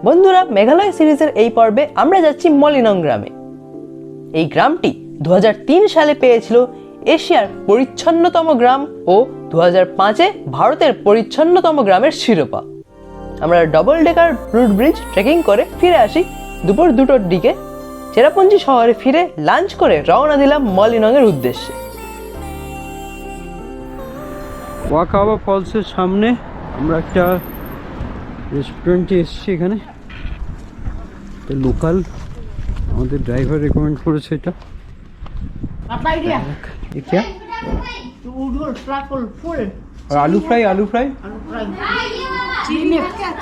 বন্ধুরা, মেঘালয় সিরিজের এই পর্বে আমরা যাচ্ছি মলিনং গ্রামে। এই গ্রামটি 2003 সালে পেয়েছিল এশিয়ার পরিচ্ছন্নতম গ্রাম ও 2005-এ ভারতের পরিচ্ছন্নতম গ্রামের শিরোপা। আমরা double decker root bridge trekking করে ফিরে আসি দুপুর 2টোর দিকে। চেরাপুঞ্জি শহরে ফিরে লাঞ্চ করে রওনা দিলাম মলিনং এর উদ্দেশ্যে। ওয়াকাবা ফলসের সামনে আমরা একটা রেস্টুরেন্টে এসেছি। এখানে লোকাল আমাদের ড্রাইভার রেকমেন্ড করেছে এটা। क्या और आलू फ्राई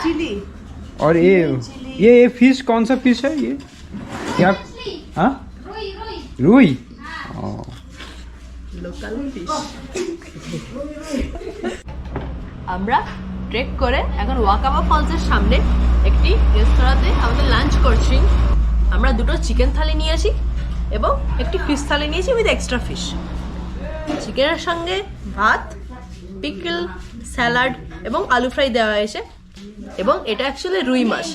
चिली और ये फिश कौन सा फिश है ये क्या? हाँ, रुई। Local fish. আমরা ট্রেক করে এখন ওয়াকাবা ফলসের সামনে একটি রেস্তোরাঁতে আমাদের লাঞ্চ করছি। আমরা দুটো চিকেন থালি নিয়ে আসি এবং একটি ফিশ থালি নিয়েছি উইথ এক্সট্রা ফিশ। চিকেনের সঙ্গে ভাত, পিকল, স্যালাড এবং আলু ফ্রাই দেওয়া হয়েছে এবং এটা অ্যাকচুয়ালি রুই মাছ।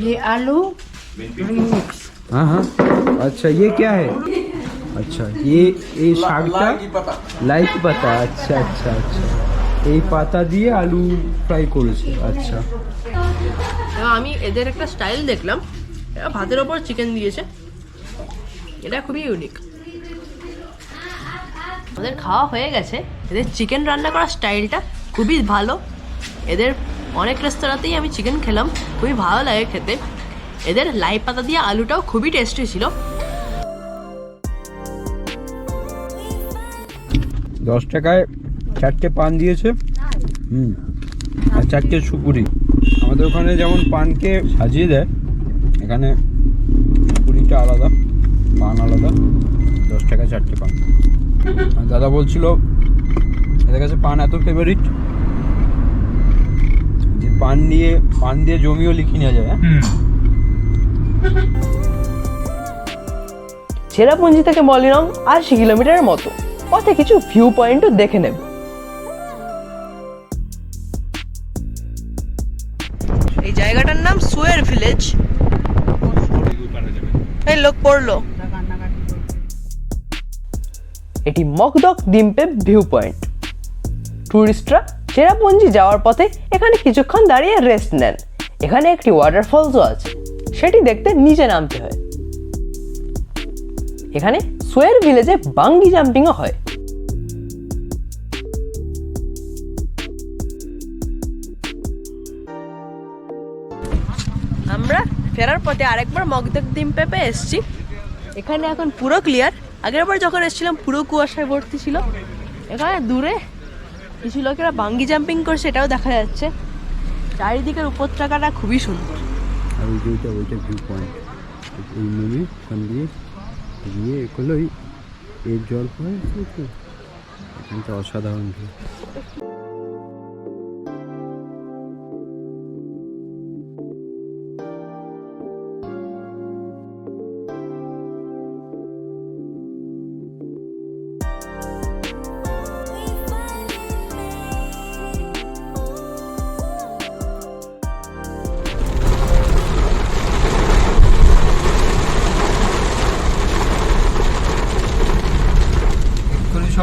ये आलू हाँ हाँ, अच्छा ये क्या है? अच्छा ये শাকটা লাই কি পাতা। আচ্ছা আচ্ছা আচ্ছা, এই পাতা দিয়ে আলু ফ্রাই করেছে। আচ্ছা, এবং আমি এদের একটা স্টাইল দেখলাম, এরা ভাতের ওপর চিকেন দিয়েছে, এটা খুবই ইউনিক। আমাদের খাওয়া হয়ে গেছে। এদের চিকেন রান্না করার স্টাইলটা খুবই ভালো। এদের অনেক রেস্তোরাঁতেই আমি চিকেন খেলাম, খুবই ভালো লাগে খেতে। এদের লাই পাতা দিয়ে আলুটাও খুবই টেস্টি ছিল। 10 টাকায় 4টে পান দিয়েছে, আর 4টে সুপুরি। আমাদের ওখানে যেমন পানকে সাজিয়ে দেয়, এখানে সুপুরিটা আলাদা, পান আলাদা। 10 টাকায় 4টে পান। আর দাদা বলছিল এদের কাছে পান এত ফেভারিট যে পান দিয়ে জমিও লিখে নেওয়া যায়। চেরাপুঞ্জি থেকে মলিনং 80 কিলোমিটারের মতো। পথে কিছু ভিউ পয়েন্টও দেখে নেব। এই জায়গাটার নাম সুয়ের ভিলেজ। এই লোক পড়লো। এটি মকদক দিম্পে ভিউ পয়েন্ট। টুরিস্টরা চেরাপুঞ্জি যাওয়ার পথে এখানে কিছুক্ষণ দাঁড়িয়ে রেস্ট নেন। এখানে একটি ওয়াটারফলসও আছে, সেটি দেখতে নিচে নামতে হয়। এখানে সুয়ের ভিলেজে বাঙ্গি জাম্পিংও হয়। আমরা ফেরার পথে আরেকবার মকদক দিম্পে এসেছি। এখানে এখন পুরো ক্লিয়ার। আগের বার যখন এসেছিলাম পুরো কুয়াশায় ভর্তি ছিল। এখানে দূরে কিছু লোকেরা বাঙ্গি জাম্পিং করছে, এটাও দেখা যাচ্ছে। চারিদিকের উপত্যকাটা খুবই সুন্দর। আর ওইটা ভিউ পয়েন্ট। এই নদী ওখান দিয়ে গিয়ে এগুলোই এর জল পড়ে, এখানটা অসাধারণ ভিউ।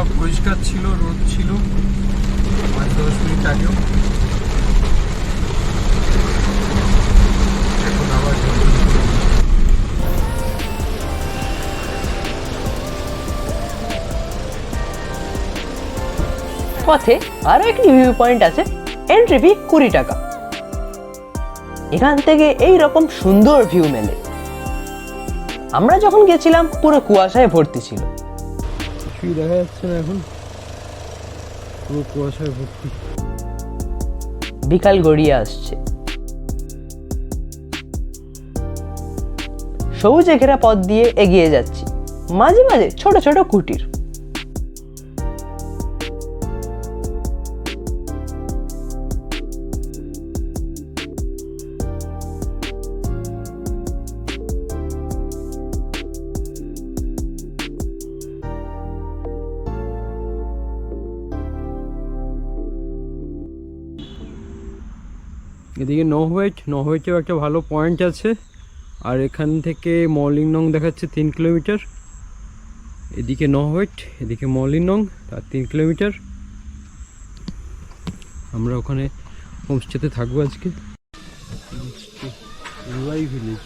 সব পরিষ্কার ছিল, রোদ ছিল 5-10 মিনিট আগেও। এখন আবার পথে আরো একটি ভিউ পয়েন্ট আছে। এন্ট্রি ফি 20 টাকা। এখান থেকে এই রকম সুন্দর ভিউ মেলে। আমরা যখন গেছিলাম পুরো কুয়াশায় ভর্তি ছিল। কিছুই দেখা যাচ্ছে না, এখন পুরো কুয়াশায় ভর্তি। বিকাল গড়িয়ে আসছে। সবুজে ঘেরা পথ দিয়ে এগিয়ে যাচ্ছি। মাঝে মাঝে ছোট ছোট কুটির। ये এদিকে নৌহেটেও একটা ভালো পয়েন্ট আছে। আর এখান থেকে মলিনং দেখাচ্ছে 3 কিলোমিটার। এদিকে নৌহেট, এদিকে মলিনং, তার 3 কিলোমিটার। আমরা ওখানে হোমস্টেতে থাকবো আজকে। রিওয়াই ভিলেজ।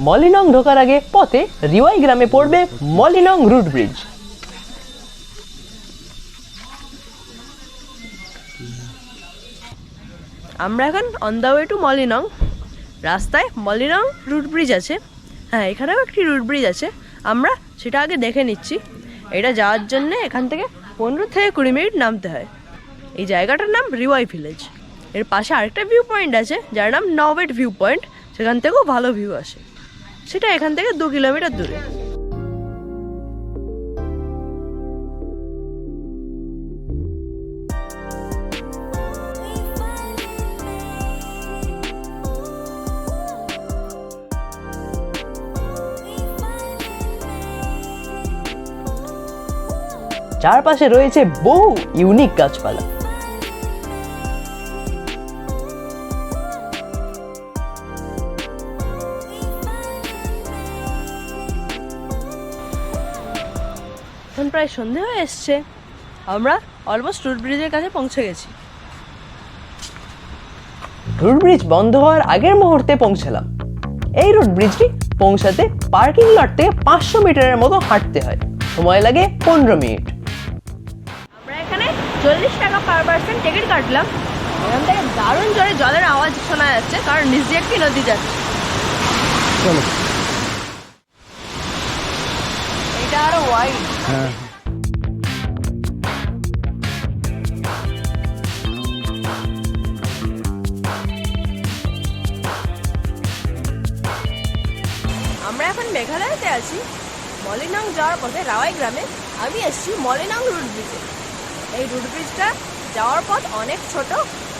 মলিনং ঢোকার আগে পথে রিওয়াই গ্রামে পড়বে মলিনং রুট ব্রিজ। আমরা এখন on the way to Mawlynnong. রাস্তায় মলিনং রুট ব্রিজ আছে। হ্যাঁ, এখানেও একটি রুট ব্রিজ আছে, আমরা সেটা আগে দেখে নিচ্ছি। এটা যাওয়ার জন্য এখান থেকে 15 থেকে 20 মিনিট নামতে হয়। এই জায়গাটার নাম রিওয়াই ভিলেজ। এর পাশে আরেকটা ভিউ পয়েন্ট আছে যার নাম নওবেট ভিউ পয়েন্ট, সেখান থেকেও ভালো ভিউ আসে। সেটা এখান থেকে 2 কিলোমিটার দূরে। চারপাশে রয়েছে বহু ইউনিক গাছপালা। এখন প্রায় সন্ধে হয়ে এসছে, আমরা অলমোস্ট রুট ব্রিজের কাছে পৌঁছে গেছি। রুট ব্রিজ বন্ধ হওয়ার আগের মুহূর্তে পৌঁছালাম। এই রুট ব্রিজটি পৌঁছাতে পার্কিং লট থেকে 500 মিটারের মতো হাঁটতে হয়, সময় লাগে 15 মিনিট। আমরা এখানে 40 টাকা পার পার্সন টিকিট কাটলাম। এখান থেকে দারুণ জোরে জলের আওয়াজ শোনা যাচ্ছে, কারণ নিচ দিয়ে একটি নদী যাচ্ছে। চলো। এটা আরো ওয়াইড। হ্যাঁ, আমরা এখন মেঘালয়তে আছি। মলিনং যাওয়ার পথে রাওয়াই গ্রামে আমি এসেছি মলিনং রুট ব্রিজে। এই রুট ব্রিজটা যাওয়ার পথ অনেক ছোট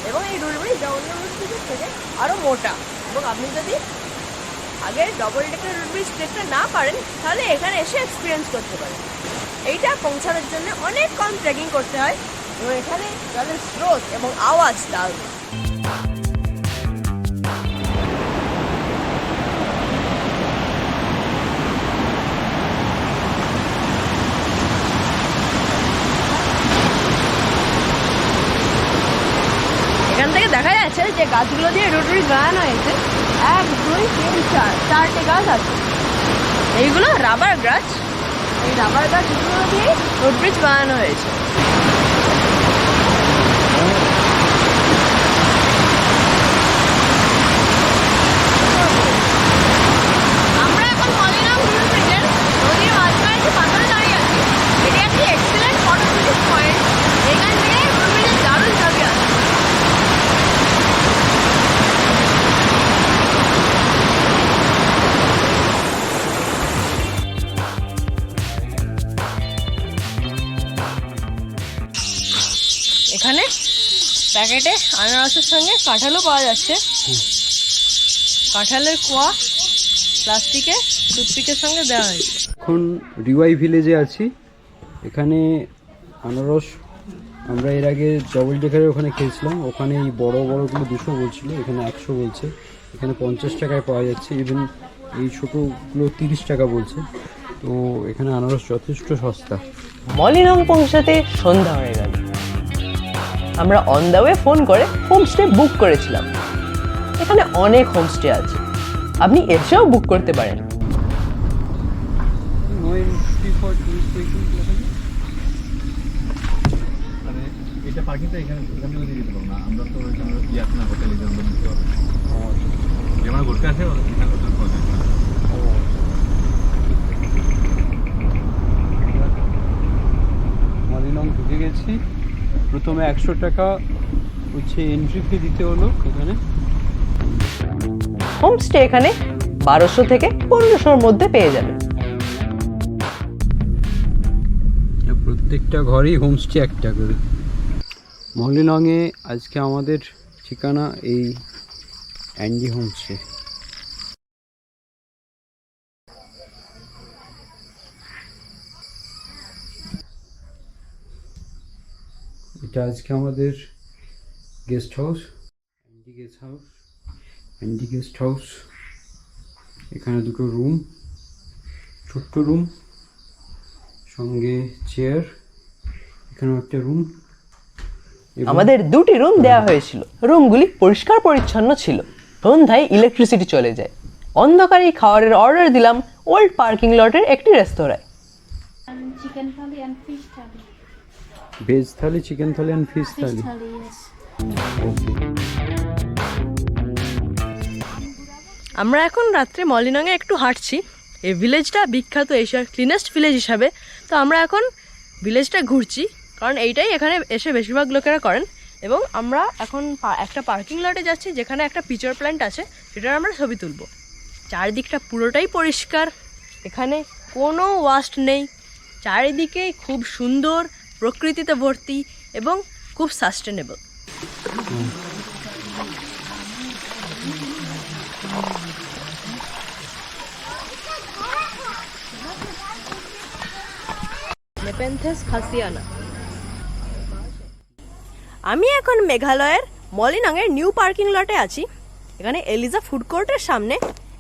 এবং এই রুট ব্রিজ অন্য রুট ব্রিজের থেকে আরও মোটা। এবং আপনি যদি আগে ডবল ডেকের রুট ব্রিজ ট্রেকটা না পারেন, তাহলে এখানে এসে এক্সপিরিয়েন্স করতে পারেন। এইটা পৌঁছানোর জন্য অনেক কম ট্রেকিং করতে হয় এবং এখানে জলের স্রোত এবং আওয়াজ দারুণ। এখান থেকে দেখা যাচ্ছে যে গাছগুলো দিয়ে রুট ব্রিজ বানানো হয়েছে। 1, 2, 3, 4 চারটে গাছ আছে। এইগুলো রাবার গাছ। এই রাবার গাছগুলো দিয়ে রুট ব্রিজ বানানো হয়েছে। আমরা এখন মলিনং রুট ব্রিজের নদীর মাঝখানে যে পাথরে দাঁড়িয়ে আছি। এটি একটি এক্সিলেন্ট ফটো টুরিস্ট পয়েন্ট। এখান থেকে রুট ব্রিজের দারুণ ছবি আসে। এখানে প্যাকেটে আনারসের সঙ্গে কাঁঠালও পাওয়া যাচ্ছে। কাঁঠালের কোয়া প্লাস্টিকে টুথপিকের সঙ্গে দেওয়া হয়েছে। এখন রিওয়াই ভিলেজে আছি। এখানে আনারস আমরা এর আগে ডবল ডেকারের ওখানে খেয়েছিলাম। ওখানে এই বড় বড়গুলো 200 বলছিল, এখানে 100 বলছে। এখানে 50 টাকায় পাওয়া যাচ্ছে। ইভেন এই ছোটোগুলো 30 টাকা বলছে। তো এখানে আনারস যথেষ্ট সস্তা। মলিনং পৌঁছাতে সন্ধ্যা হয়ে গেল। আমরা অন দ্য ওয়ে ফোন করে হোমস্টে বুক করেছিলাম। এখানে অনেক হোমস্টে আছে, আপনি এসেও বুক করতে পারেন। এটা পার্কিংটা এখানে এখান থেকে দিয়ে দিতে পারবো না। আমরা তো ইয়ে আছে না, হোটেলে জন্য দিতে পারবো। যেমন ঘুরতে আসে এখানে হোটেল পাওয়া যায়। মলিনং ঢুকে গেছি। প্রথমে 100 টাকা হচ্ছে এন্ট্রি ফি দিতে হলো এখানে। হোমস্টে এখানে 1200 থেকে 1500-র মধ্যে পেয়ে যাবেন। প্রত্যেকটা ঘরেই হোমস্টে একটা করে। মলিনংয়ে আজকে আমাদের ঠিকানা এই অ্যান্ডি হোমস্টে। এটা আজকে আমাদের guest house. Anti guest house. এখানে দুটো রুম, ছোট্ট রুম, সঙ্গে চেয়ার। এখানেও একটা রুম। আমাদের 2টি রুম দেওয়া হয়েছিল। রুমগুলি পরিষ্কার পরিচ্ছন্ন ছিল। সন্ধ্যায় ইলেকট্রিসিটি চলে যায়। অন্ধকারেই খাবারের অর্ডার দিলাম ওল্ড পার্কিং লটের একটি রেস্তোরাঁয়। Chicken thali and fish thali. Veg thali, chicken thali and fish Fish thali. thali, yes. আমরা এখন রাত্রে মলিনংয়ে একটু হাঁটছি। এই ভিলেজটা বিখ্যাত এশিয়ার ক্লিনেস্ট ভিলেজ হিসাবে। তো আমরা এখন ভিলেজটা ঘুরছি, কারণ এইটাই এখানে এসে বেশিরভাগ লোকেরা করেন। এবং আমরা এখন একটা পার্কিং লটে যাচ্ছি, যেখানে একটা পিচার প্ল্যান্ট আছে, সেটার আমরা ছবি তুলব। চারিদিকটা পুরোটাই পরিষ্কার, এখানে কোনো ওয়াস্ট নেই। চারিদিকে খুব সুন্দর, প্রকৃতিতে ভর্তি এবং খুব সাস্টেনেবল। নেপেনথেস খাসিয়ানা। আমি এখন মেঘালয়ের মলিনংয়ের নিউ পার্কিং লটে আছি। এখানে এলিজা ফুড কোর্টের সামনে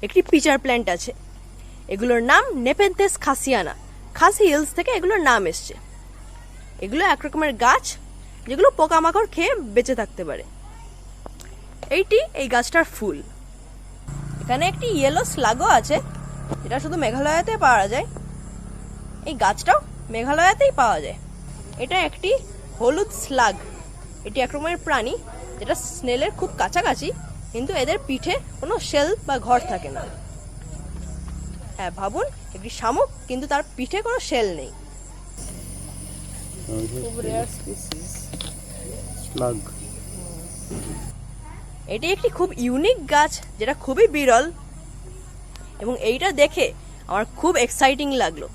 একটি পিচার প্ল্যান্ট আছে। এগুলোর নাম নেপেনথেস খাসিয়ানা। খাসি হিলস থেকে এগুলোর নাম এসছে। এগুলো এক রকমের গাছ, যেগুলো পোকামাকড় খেয়ে বেঁচে থাকতে পারে। এই গাছটার ফুল। এখানে একটি ইয়েলো স্লাগও আছে, এটা শুধু মেঘালয়াতে পাওয়া যায়। এই গাছটাও মেঘালয়াতেই পাওয়া যায়। এটা একটি হলুদ স্লাগ। এটি এক রকমের প্রাণী, যেটা স্নেলের খুব কাছাকাছি, কিন্তু এদের পিঠে কোনো শেল বা ঘর থাকে না। হ্যাঁ, ভাবুন, একটি শামুক, কিন্তু তার পিঠে কোনো শেল নেই। স্লাগ। এটি একটি খুব ইউনিক গাছ, যেটা খুবই বিরল, এবং এইটা দেখে আমার খুব এক্সাইটিং লাগলো।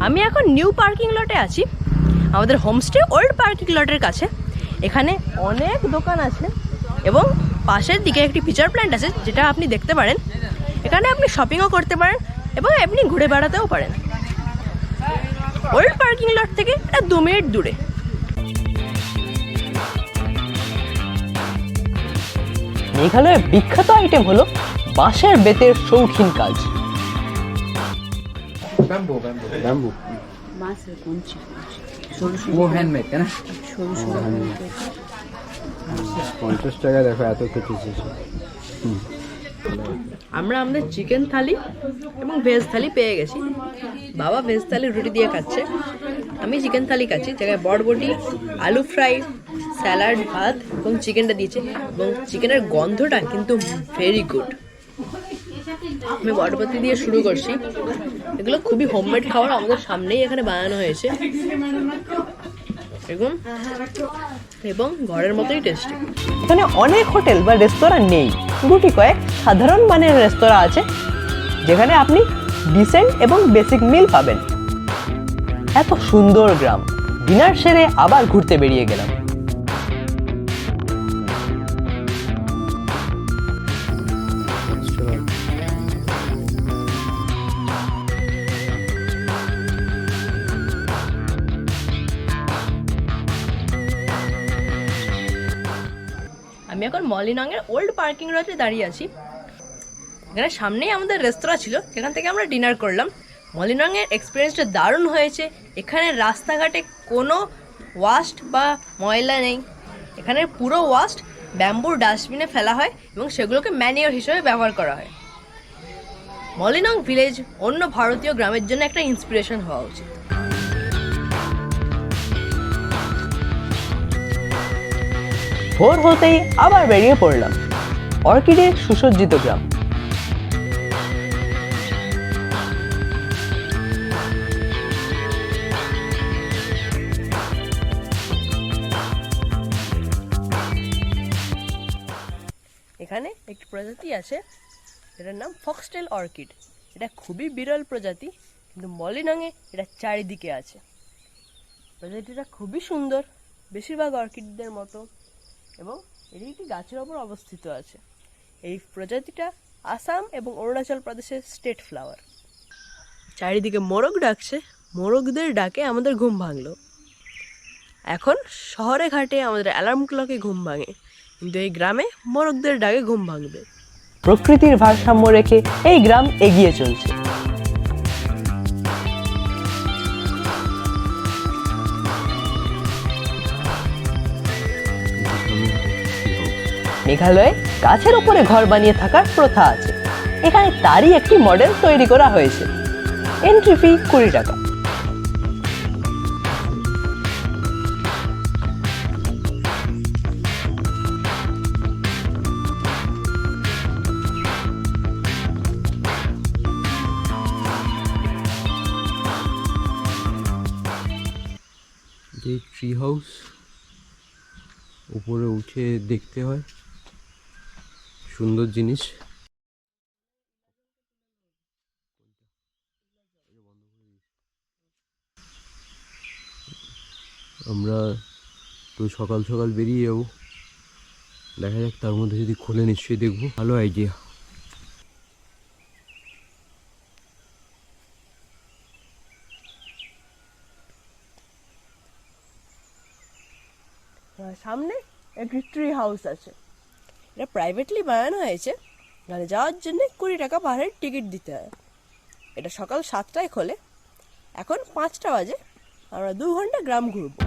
আমি এখন নিউ পার্কিং লটে আছি, আমাদের হোমস্টে ওল্ড পার্কিং লটের কাছে। এখানে অনেক দোকান আছে এবং পাশের দিকে একটি পিচার প্ল্যান্ট আছে, যেটা আপনি দেখতে পারেন। এখানে আপনি শপিংও করতে পারেন এবং আপনি ঘুরে বেড়াতেও পারেন। ওল্ড পার্কিং লট থেকে এটা 2 মিনিট দূরে। মেঘালয়ের বিখ্যাত আইটেম হলো বাঁশের বেতের শৌখিন কাজ। ব্যাম্বু। वो हैंडमेड है ना। 50 টাকা, দেখো এত খেতে চেয়েছে। আমরা আমাদের চিকেন থালি এবং ভেজ থালি পেয়ে গেছি। বাবা ভেজ থালি রুটি দিয়ে খাচ্ছে, আমি চিকেন থালি খাচ্ছি, জায়গায় বটবটি, আলু ফ্রাই, স্যালাড, ভাত এবং চিকেনটা দিয়েছে। এবং চিকেনের গন্ধটা কিন্তু ভেরি গুড। আমি বটবটি দিয়ে শুরু করছি। এগুলো খুবই হোমমেড খাবার, আমাদের সামনেই এখানে বানানো হয়েছে এবং ঘরের মতোই টেস্টি। এখানে অনেক হোটেল বা রেস্তোরাঁ নেই, গুটি কয়েক সাধারণ মানের রেস্তোরাঁ আছে, যেখানে আপনি ডিসেন্ট এবং বেসিক মিল পাবেন। এত সুন্দর গ্রাম। ডিনার সেরে আবার ঘুরতে বেরিয়ে গেলাম। আমি এখন মলিনংয়ের ওল্ড পার্কিং লটে দাঁড়িয়ে আছি। এখানে সামনেই আমাদের রেস্তোরাঁ ছিল, যেখান থেকে আমরা ডিনার করলাম। মলিনংয়ের এক্সপিরিয়েন্সটা দারুণ হয়েছে। এখানে রাস্তাঘাটে কোনো ওয়াস্ট বা ময়লা নেই। এখানে পুরো ওয়াস্ট ব্যাম্বুর ডাস্টবিনে ফেলা হয় এবং সেগুলোকে ম্যানিওর হিসেবে ব্যবহার করা হয়। মলিনং ভিলেজ অন্য ভারতীয় গ্রামের জন্য একটা ইন্সপিরেশন হওয়া উচিত। ভোর হতেই আবার বেরিয়ে পড়লাম। অর্কিডের সুসজ্জিত গ্রাম। এখানে একটি প্রজাতি আছে, এটার নাম ফক্সটেল অর্কিড। এটা খুবই বিরল প্রজাতি, কিন্তু মলিনংয়ে এটা চারিদিকে আছে। প্রজাতিটা খুবই সুন্দর, বেশিরভাগ অর্কিডদের মতো, এবং এটি একটি গাছের ওপর অবস্থিত আছে। এই প্রজাতিটা আসাম এবং অরুণাচল প্রদেশের স্টেট ফ্লাওয়ার। চারিদিকে মোরগ ডাকছে, মোরগদের ডাকে আমাদের ঘুম ভাঙলো। এখন শহরে ঘাটে আমাদের অ্যালার্ম ক্লকে ঘুম ভাঙে, কিন্তু এই গ্রামে মোরগদের ডাকে ঘুম ভাঙবে। প্রকৃতির ভারসাম্য রেখে এই গ্রাম এগিয়ে চলছে। মেঘালয়ে গাছের উপরে ঘর বানিয়ে থাকার প্রথা আছে। এখানে তারই একটি মডেল তৈরি করা হয়েছে। এন্ট্রি ফি 20 টাকা। যে ট্রি হাউস উপরে উঠে দেখতে হয়, সুন্দর জিনিস। আমরা তো সকাল সকাল বেরিয়ে যাবো, দেখা যাক তার মধ্যে যদি খোলে নিশ্চয়ই দেখবো, ভালো আইডিয়া। সামনে একটি ট্রি হাউস আছে। এটা প্রাইভেটলি বানানো হয়েছে। এখানে যাওয়ার জন্য 20 টাকা পার হেড টিকিট দিতে হয়। এটা সকাল 7টায় খোলে। এখন 5টা বাজে। আমরা 2 ঘন্টা গ্রাম ঘুরবো।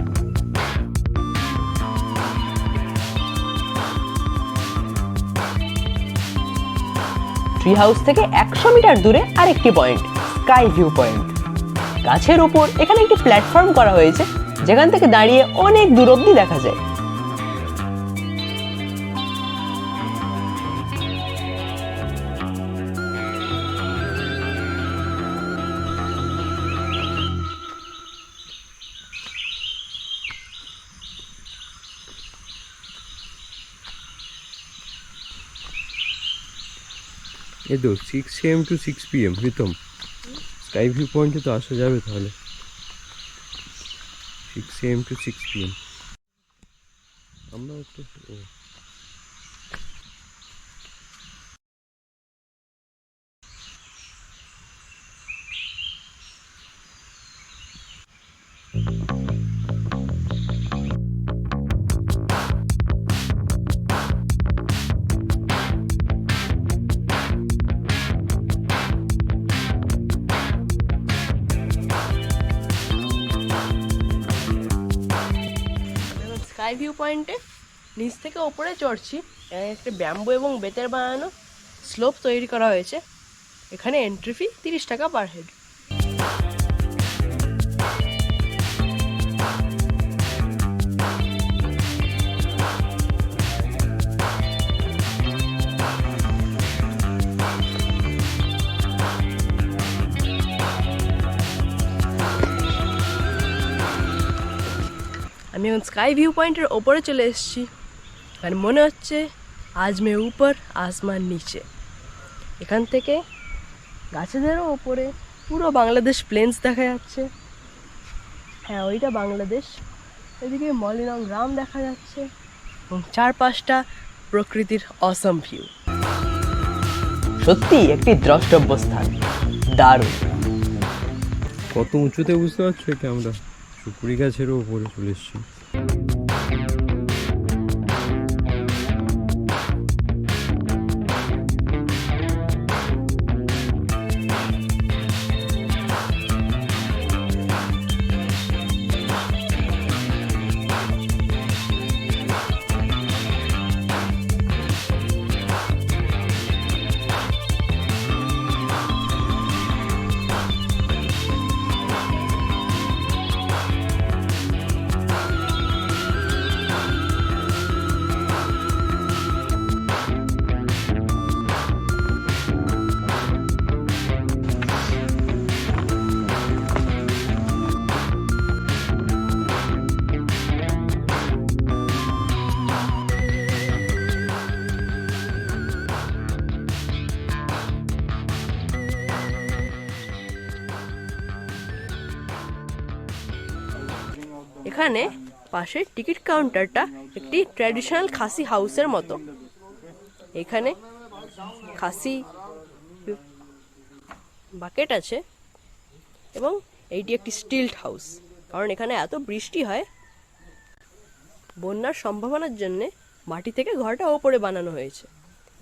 ট্রি হাউস থেকে 100 মিটার দূরে আরেকটি পয়েন্ট, স্কাই ভিউ পয়েন্ট। গাছের উপর এখানে একটি প্ল্যাটফর্ম করা হয়েছে, যেখান থেকে দাঁড়িয়ে অনেক দূর অবধি দেখা যায়। এই তো 6 AM to 6 PM Pritam, sky view পয়েন্টে তো আসা যাবে তাহলে। 6 AM to 6 PM আমরা একটু স্কাই ভিউ পয়েন্টে নিচ থেকে ওপরে চড়ছি। এখানে একটা ব্যাম্বু এবং বেতের বানানো স্লোপ তৈরি করা হয়েছে। এখানে এন্ট্রি ফি 30 টাকা পার হেড। আমি এখন স্কাই ভিউ পয়েন্টের ওপরে চলে এসেছি। আর মনে হচ্ছে আজ মে উপর আসমান নিচে। এখান থেকে গাছেদেরও ওপরে পুরো বাংলাদেশ প্লেন্স দেখা যাচ্ছে। হ্যাঁ, ওইটা বাংলাদেশ। এদিকে মলিনং গ্রাম দেখা যাচ্ছে এবং চারপাশটা প্রকৃতির অসম ভিউ। সত্যি একটি দ্রষ্টব্য স্থান, দারুণ। কত উঁচুতে বুঝতে পারছো? এটা আমরা সুপুরি গাছেরও উপরে চলে এসেছি। এখানে পাশে টিকিট কাউন্টারটা একটি ট্র্যাডিশনাল খাসি হাউসের মতো। এখানে খাসি বাকেট আছে এবং এইটি একটি স্টিলড হাউস, কারণ এখানে এত বৃষ্টি হয়, বন্যার সম্ভাবনার জন্যে মাটি থেকে ঘরটা ওপরে বানানো হয়েছে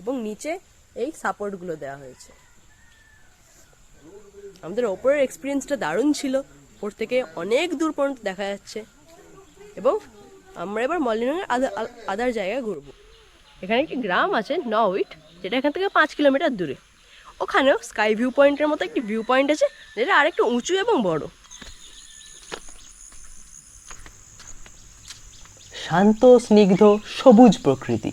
এবং নিচে এই সাপোর্টগুলো দেওয়া হয়েছে। আমাদের ওপরের এক্সপিরিয়েন্সটা দারুণ ছিল, ওপর থেকে অনেক দূর পর্যন্ত দেখা যাচ্ছে। এবং আমরা এবার মলিনগের আদার জায়গায় ঘুরবো। এখানে একটি গ্রাম আছে নউইট, যেটা এখান থেকে 5 কিলোমিটার দূরে। ওখানেও স্কাই ভিউ পয়েন্টের মতো একটি ভিউ পয়েন্ট আছে, যেটা আরেকটু উঁচু এবং বড়। শান্ত স্নিগ্ধ সবুজ প্রকৃতি।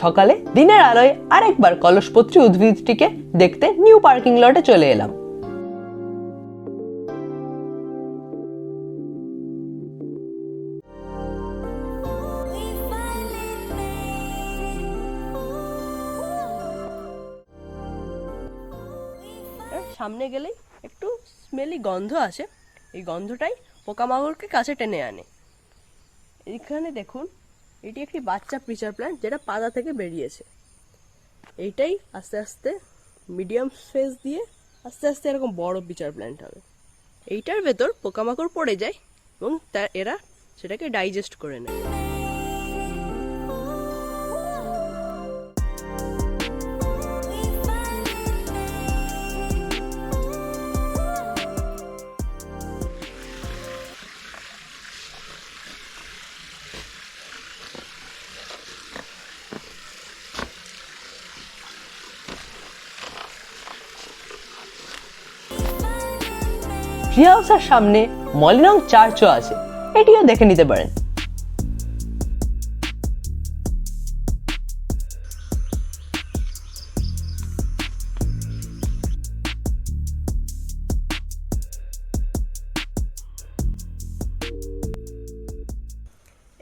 সকালে দিনের আলোয় আরেকবার কলসপত্রী উদ্ভিদটিকে দেখতে নিউ পার্কিং লটে চলে এলাম। সামনে গেলেই একটু স্মেলি গন্ধ আছে, এই গন্ধটাই পোকামাকড়কে কাছে টেনে আনে। এইখানে দেখুন, এটি একটি বাচ্চা পিচার প্ল্যান্ট, যেটা পাতা থেকে বেরিয়েছে। এইটাই আস্তে আস্তে মিডিয়াম সাইজ দিয়ে আস্তে আস্তে এরকম বড় পিচার প্ল্যান্ট হবে। এইটার ভেতর পোকামাকড় পড়ে যায় এবং এরা সেটাকে ডাইজেস্ট করে নেয়। ট্রি হাউসের সামনে মলিনং চার্চও আছে, এটিও দেখে নিতে পারেন।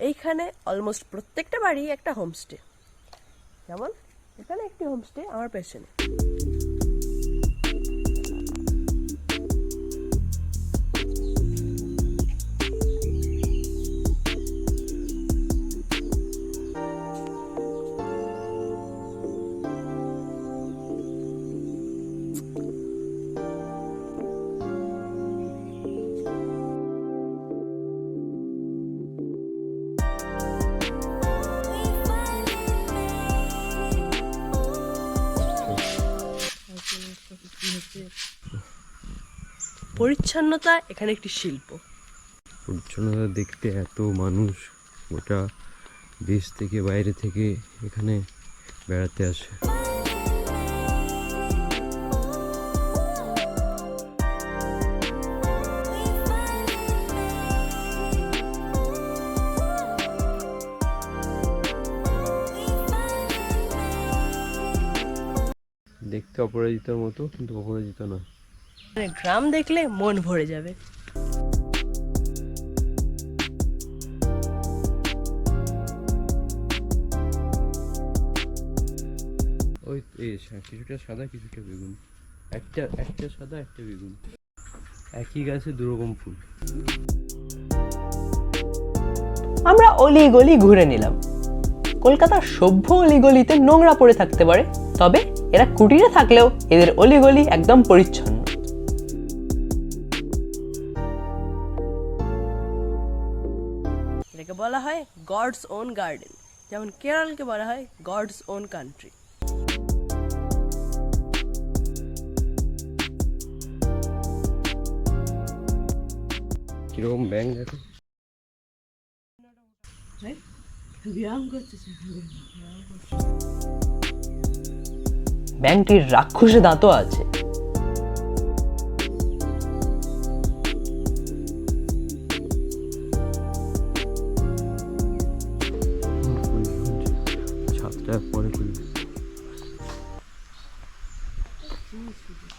এইখানে অলমোস্ট প্রত্যেকটা বাড়ি একটা হোমস্টে, যেমন এখানে একটি হোমস্টে আমার পেছনে। পরিচ্ছন্নতা এখানে একটি শিল্প। পরিচ্ছন্নতা দেখতে এত মানুষ গোটা দেশ থেকে বাইরে থেকে এখানে বেড়াতে আসে। দেখতে অপরাজিতার মতো, কিন্তু অপরাজিতা না। গ্রাম দেখলে মন ভরে যাবে। ওই কিছুটা সাদা কিছুটা বেগুন, একটা সাদা একটা বেগুন, একই গাছে দুরকম ফুল। আমরা অলিগলি ঘুরে নিলাম। কলকাতার সভ্য অলিগলিতে নোংরা পড়ে থাকতে পারে, তবে এরা কুটিরে থাকলেও এদের অলিগলি একদম পরিচ্ছন্ন। এটাকে বলা হয় গডস ওন গার্ডেন, যেমন কেরলকে বলা হয় গডস ওন কান্ট্রি। কিরকম ব্যাঙ দেখো, ব্যাঙটির রাক্ষসে দাঁতও আছে। ছাদটা পরে খুলবে।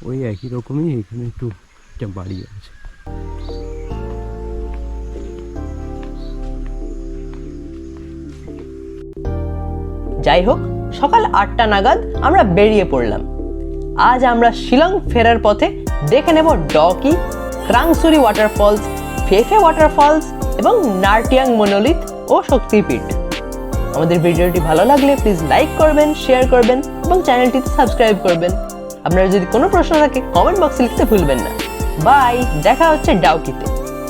ওই একই রকমই এখানে একটু একটা বাড়ি আছে। যাই হোক, সকাল 8টা নাগাদ আমরা বেরিয়ে পড়লাম। আজ আমরা শিলং ফেরার পথে দেখে নেব ডকি, ক্রাংসুরি ওয়াটারফলস, ফেফে ওয়াটারফলস এবং নার্টিয়াং মনোলিথ ও শক্তিপীঠ। আমাদের ভিডিওটি ভালো লাগলে প্লিজ লাইক করবেন, শেয়ার করবেন এবং চ্যানেলটিতে সাবস্ক্রাইব করবেন। আপনার যদি কোনো প্রশ্ন থাকে কমেন্ট বক্সে লিখতে ভুলবেন না। বাই, দেখা হচ্ছে ডাউকিতে।